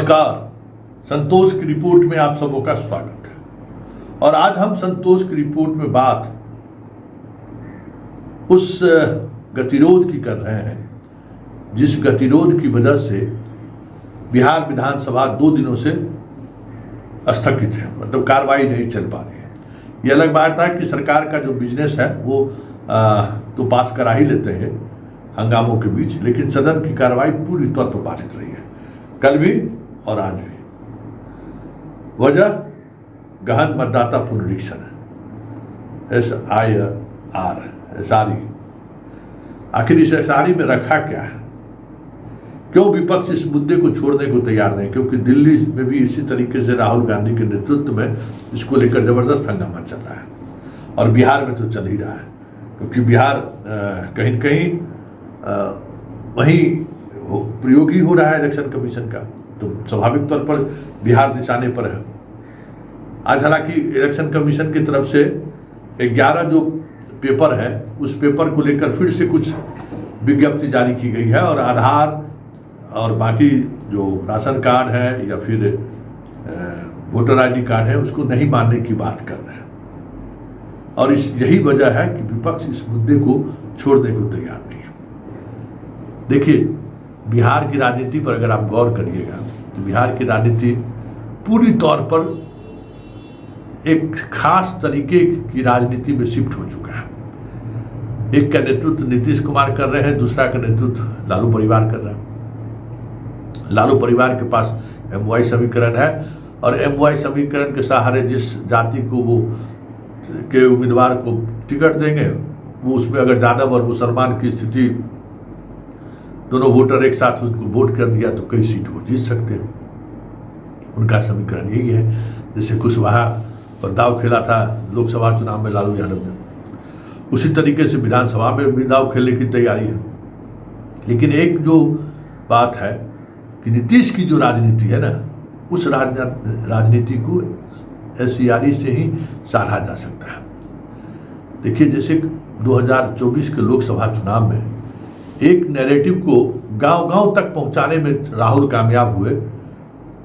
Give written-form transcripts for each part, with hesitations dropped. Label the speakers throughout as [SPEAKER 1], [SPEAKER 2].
[SPEAKER 1] नमस्कार। संतोष की रिपोर्ट में आप सबों का स्वागत है। और आज हम संतोष की रिपोर्ट में बात उस गतिरोध की कर रहे हैं जिस गतिरोध की वजह से बिहार विधानसभा 2 दिनों से स्थगित है, मतलब कार्रवाई नहीं चल पा रही है। ये अलग बात है कि सरकार का जो बिजनेस है वो तो पास करा ही लेते हैं हंगामों के बीच, लेकिन सदन की कार्रवाई पूरी तौर पर बाधित रही है, कल भी और आज भी। वजह गहन मतदाता पुनरीक्षण, SIR। आखिर इस SIR में रखा क्या है? क्यों विपक्ष इस मुद्दे को छोड़ने को तैयार नहीं? क्योंकि दिल्ली में भी इसी तरीके से राहुल गांधी के नेतृत्व में इसको लेकर जबरदस्त हंगामा चल रहा है और बिहार में तो चल ही रहा है, क्योंकि बिहार कहीं न कहीं वहीं प्रयोग ही हो रहा है इलेक्शन कमीशन का, तो स्वाभाविक तौर पर बिहार निशाने पर है। आज हालांकि इलेक्शन कमीशन की तरफ से 11 जो पेपर है उस पेपर को लेकर फिर से कुछ विज्ञप्ति जारी की गई है और आधार और बाकी जो राशन कार्ड है या फिर वोटर ID कार्ड है उसको नहीं मानने की बात कर रहे हैं। और यही वजह है कि विपक्ष इस मुद्दे को छोड़ने को तैयार नहीं है। देखिए, बिहार की राजनीति पर अगर आप गौर करिएगा तो बिहार की राजनीति पूरी तौर पर एक खास तरीके की राजनीति में शिफ्ट हो चुका है। एक का नेतृत्व नीतीश कुमार कर रहे हैं, दूसरा का नेतृत्व लालू परिवार कर रहा है। लालू परिवार के पास MY समीकरण है और MY समीकरण के सहारे जिस जाति को वो के उम्मीदवार को टिकट देंगे वो उसमें अगर यादव और मुसलमान की स्थिति दोनों वोटर एक साथ उसको वोट कर दिया तो कई सीट वो जीत सकते हैं। उनका समीकरण यही है। जैसे कुशवाहा पर दाव खेला था लोकसभा चुनाव में लालू यादव ने, उसी तरीके से विधानसभा में भी दाव खेलने की तैयारी है। लेकिन एक जो बात है कि नीतीश की जो राजनीति है ना, उस राजनीति को SIR से ही सराहा जा सकता है। देखिए, जैसे 2024 के लोकसभा चुनाव में एक नैरेटिव को गांव-गांव तक पहुंचाने में राहुल कामयाब हुए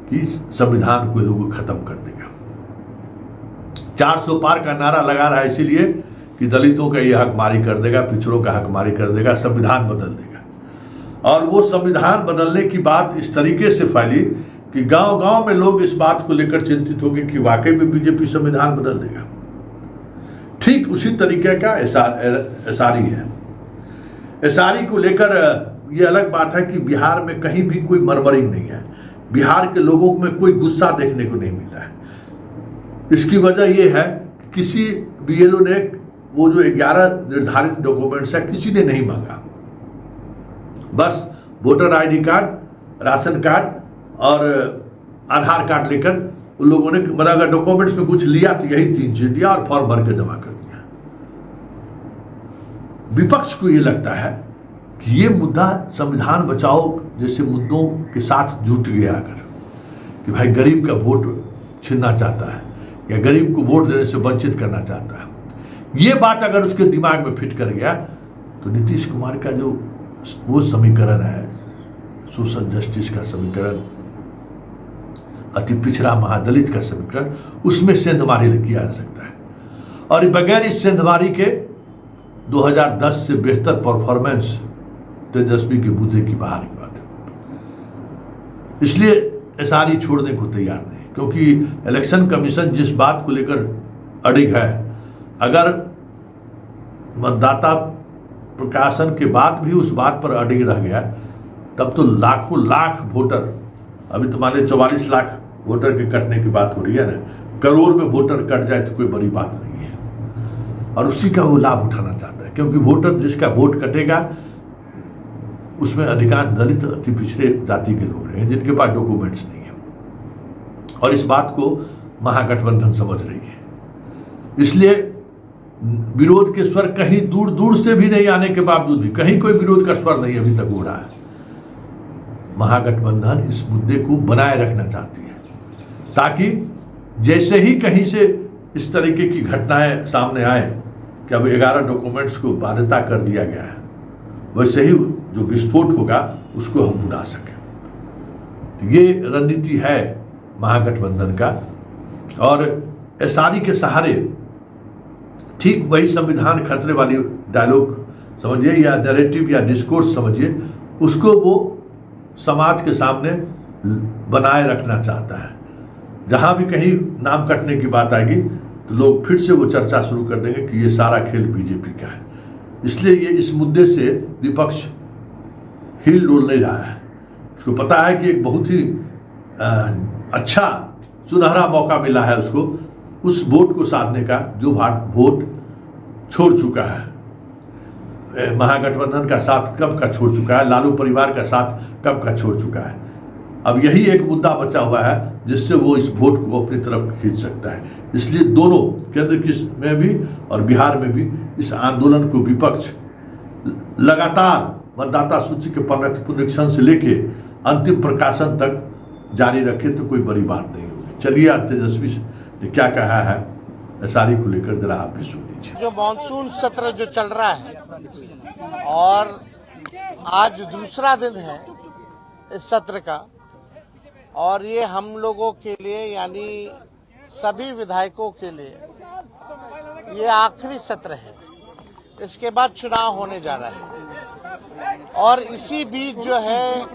[SPEAKER 1] कि संविधान को लोगों खत्म कर देगा। 400 पार का नारा लगा रहा है इसीलिए कि दलितों का ये हकमारी कर देगा, पिछड़ों का हकमारी कर देगा, संविधान बदल देगा। और वो संविधान बदलने की बात इस तरीके से फैली कि गांव-गांव में लोग इस बात को लेकर चिंतित हो गए कि वाकई में बीजेपी संविधान बदल देगा। ठीक उसी तरीके का SIR है। SIR को लेकर ये अलग बात है कि बिहार में कहीं भी कोई मरमरिंग नहीं है, बिहार के लोगों में कोई गुस्सा देखने को नहीं मिला है। इसकी वजह ये है कि किसी BLO ने वो जो 11 निर्धारित डॉक्यूमेंट्स है किसी ने नहीं मांगा। बस voter ID card, ration card और आधार कार्ड लेकर उन लोगों ने, मतलब अगर डॉक्यूमेंट्स में कुछ लिया तो यही 3 चीज लिया और फॉर्म भर के जमा कर दिया। विपक्ष को ये लगता है कि ये मुद्दा संविधान बचाओ जैसे मुद्दों के साथ जुट गया, अगर कि भाई गरीब का वोट छीनना चाहता है या गरीब को वोट देने से वंचित करना चाहता है, ये बात अगर उसके दिमाग में फिट कर गया तो नीतीश कुमार का जो वो समीकरण है, सोशल जस्टिस का समीकरण, अति पिछड़ा महादलित का समीकरण, उसमें सेंधमारी किया जा सकता है। और बगैर इस सेंधमारी के 2010 से बेहतर परफॉर्मेंस तेजस्वी के बूते की बाहर की बात है। इसलिए SIR छोड़ने को तैयार नहीं, क्योंकि इलेक्शन कमीशन जिस बात को लेकर अड़िग है, अगर मतदाता प्रकाशन के बाद भी उस बात पर अड़िग रह गया तब तो लाखों लाख वोटर, अभी तो मान लीजिए 44 लाख वोटर के कटने की बात हो रही है ना, करोड़ में वोटर कट जाए तो कोई बड़ी बात नहीं है। और उसी का वो लाभ उठाना चाहता है, क्योंकि वोटर जिसका वोट कटेगा उसमें अधिकांश दलित अति पिछड़े जाति के लोग हैं जिनके पास डॉक्यूमेंट्स नहीं है। और इस बात को महागठबंधन समझ रही है। इसलिए विरोध के स्वर कहीं दूर दूर से भी नहीं आने के बावजूद भी, कहीं कोई विरोध का स्वर नहीं अभी तक हो रहा है। महागठबंधन इस मुद्दे को बनाए रखना चाहती है ताकि जैसे ही कहीं से इस तरीके की घटनाएं सामने आए कि अब 11 डॉक्यूमेंट्स को बाध्यता कर दिया गया है, वैसे ही जो विस्फोट होगा उसको हम बुला सकें। ये रणनीति है महागठबंधन का। और एसआरई के सहारे ठीक वही संविधान खतरे वाली डायलॉग समझिए या नैरेटिव या डिस्कोर्स समझिए, उसको वो समाज के सामने बनाए रखना चाहता है। जहां भी कहीं नाम कटने की बात आएगी तो लोग फिर से वो चर्चा शुरू कर देंगे कि ये सारा खेल बीजेपी का है। इसलिए ये इस मुद्दे से विपक्ष हिल डोल नहीं रहा है। उसको पता है कि एक बहुत ही अच्छा सुनहरा मौका मिला है उसको उस वोट को साधने का जो वोट छोड़ चुका है, महागठबंधन का साथ कब का छोड़ चुका है, लालू परिवार का साथ कब का छोड़ चुका है। अब यही एक मुद्दा बचा हुआ है जिससे वो इस वोट को अपनी तरफ खींच सकता है। इसलिए दोनों केंद्र में भी और बिहार में भी इस आंदोलन को विपक्ष लगातार मतदाता सूची के पुनरीक्षण से लेके अंतिम प्रकाशन तक जारी रखे तो कोई बड़ी बात नहीं होगी। चलिए आज तेजस्वी ने क्या कहा है एसआरई को लेकर, जरा आप भी सुन लीजिए।
[SPEAKER 2] जो मानसून सत्र जो चल रहा है और आज दूसरा दिन है इस सत्र का, और ये हम लोगों के लिए यानी सभी विधायकों के लिए ये आखिरी सत्र है। इसके बाद चुनाव होने जा रहा है और इसी बीच जो है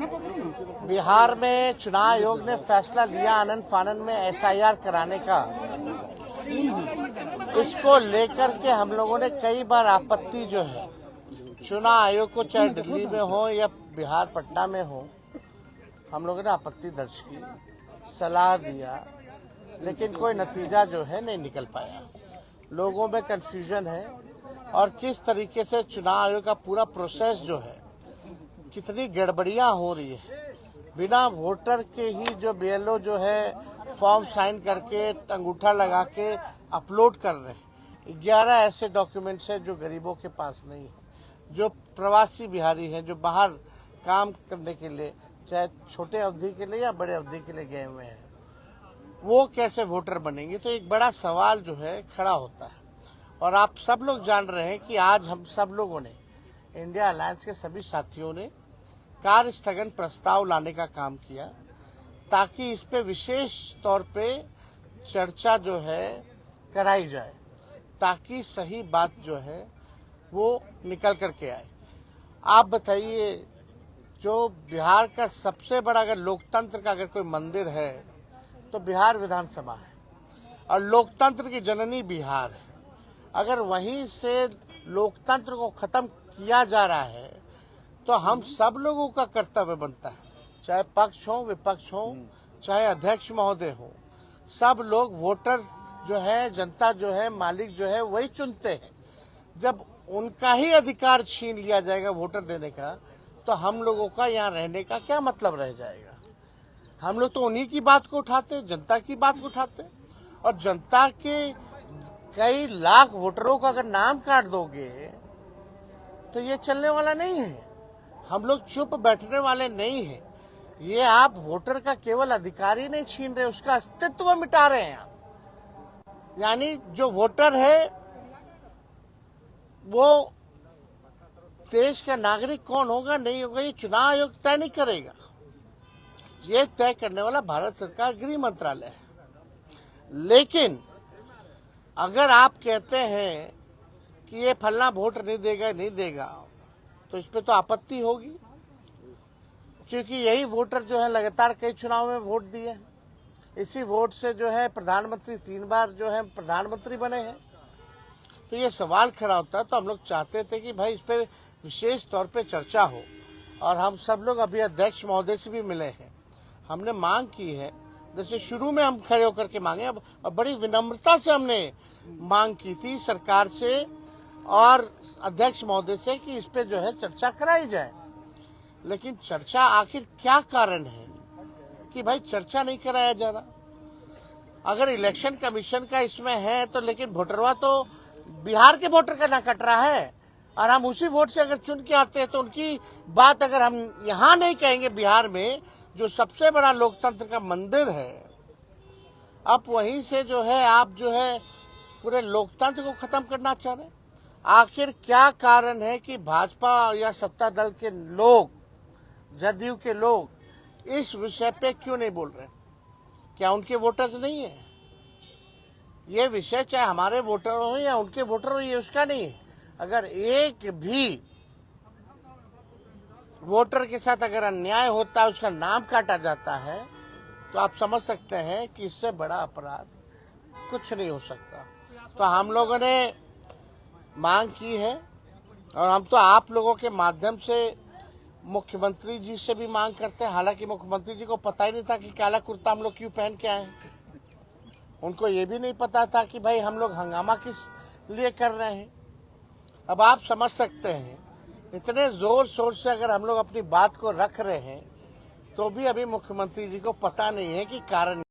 [SPEAKER 2] बिहार में चुनाव आयोग ने फैसला लिया आनन फानन में एसआईआर कराने का। इसको लेकर के हम लोगों ने कई बार आपत्ति जो है चुनाव आयोग को, चाहे दिल्ली में हो या बिहार पटना में हो, हम लोगों ने आपत्ति दर्ज की, सलाह दिया, लेकिन कोई नतीजा जो है नहीं निकल पाया। लोगों में कंफ्यूजन है और किस तरीके से चुनाव आयोग का पूरा प्रोसेस जो है कितनी गड़बड़ियां हो रही है। बिना वोटर के ही जो बीएलओ जो है फॉर्म साइन करके अंगूठा लगा के अपलोड कर रहे हैं। 11 ऐसे डॉक्यूमेंट्स हैं जो गरीबों के पास नहीं है, जो प्रवासी बिहारी हैं, जो बाहर काम करने के लिए चाहे छोटे अवधि के लिए या बड़े अवधि के लिए गए हुए हैं, वो कैसे वोटर बनेंगे। तो एक बड़ा सवाल जो है खड़ा होता है। और आप सब लोग जान रहे हैं कि आज हम सब लोगों ने, इंडिया अलायंस के सभी साथियों ने कार्य स्थगन प्रस्ताव लाने का काम किया ताकि इस पे विशेष तौर पे चर्चा जो है कराई जाए, ताकि सही बात जो है वो निकल करके आए। आप बताइए, जो बिहार का सबसे बड़ा अगर लोकतंत्र का अगर कोई मंदिर है तो बिहार विधानसभा है और लोकतंत्र की जननी बिहार है। अगर वहीं से लोकतंत्र को खत्म किया जा रहा है तो हम सब लोगों का कर्तव्य बनता है, चाहे पक्ष हो विपक्ष हो, चाहे अध्यक्ष महोदय हो, सब लोग वोटर जो है, जनता जो है, मालिक जो है वही चुनते हैं। जब उनका ही अधिकार छीन लिया जाएगा वोटर देने का, तो हम लोगों का यहाँ रहने का क्या मतलब रह जाएगा। हम लोग तो उन्हीं की बात को उठाते, जनता की बात को उठाते, और जनता के कई लाख वोटरों का अगर नाम काट दोगे तो ये चलने वाला नहीं है। हम लोग चुप बैठने वाले नहीं हैं। ये आप वोटर का केवल अधिकार ही नहीं छीन रहे, उसका अस्तित्व मिटा रहे हैं आप। यानी जो वोटर है वो देश का नागरिक कौन होगा नहीं होगा ये चुनाव आयोग तय नहीं करेगा। ये तय करने वाला भारत सरकार गृह मंत्रालय है। लेकिन अगर आप कहते हैं कि ये फलना वोट नहीं देगा तो इस पे तो आपत्ति होगी, क्योंकि यही वोटर जो है लगातार कई चुनाव में वोट दिए। इसी वोट से जो है प्रधानमंत्री 3 बार जो है प्रधानमंत्री बने हैं। तो ये सवाल खड़ा होता है। तो हम लोग चाहते थे कि भाई इस पे विशेष तौर पे चर्चा हो, और हम सब लोग अभी अध्यक्ष महोदय से भी मिले हैं। हमने मांग की है, जैसे शुरू में हम खड़े होकर के मांगे, अब बड़ी विनम्रता से हमने मांग की थी सरकार से और अध्यक्ष महोदय से कि इस पे जो है चर्चा कराई जाए। लेकिन चर्चा आखिर क्या कारण है कि भाई चर्चा नहीं कराया जा रहा। अगर इलेक्शन कमीशन का इसमें है तो, लेकिन वोटरवा तो बिहार के वोटर का ना कट रहा है, और हम उसी वोट से अगर चुन के आते हैं तो उनकी बात अगर हम यहाँ नहीं कहेंगे, बिहार में जो सबसे बड़ा लोकतंत्र का मंदिर है, अब वहीं से जो है आप जो है पूरे लोकतंत्र को खत्म करना चाह रहे हैं। आखिर क्या कारण है कि भाजपा या सत्ता दल के लोग, जदयू के लोग इस विषय पे क्यों नहीं बोल रहे? क्या उनके वोटर्स नहीं है? ये विषय चाहे हमारे वोटर हो या उनके वोटर हो, ये उसका नहीं है। अगर एक भी वोटर के साथ अगर अन्याय होता है, उसका नाम काटा जाता है, तो आप समझ सकते हैं कि इससे बड़ा अपराध कुछ नहीं हो सकता। तो हम लोगों ने मांग की है और हम तो आप लोगों के माध्यम से मुख्यमंत्री जी से भी मांग करते हैं। हालांकि मुख्यमंत्री जी को पता ही नहीं था कि काला कुर्ता हम लोग क्यों पहन के आए हैं। उनको ये भी नहीं पता था कि भाई हम लोग हंगामा किस लिए कर रहे हैं। अब आप समझ सकते हैं, इतने जोर शोर से अगर हम लोग अपनी बात को रख रहे हैं, तो भी अभी मुख्यमंत्री जी को पता नहीं है कि कारण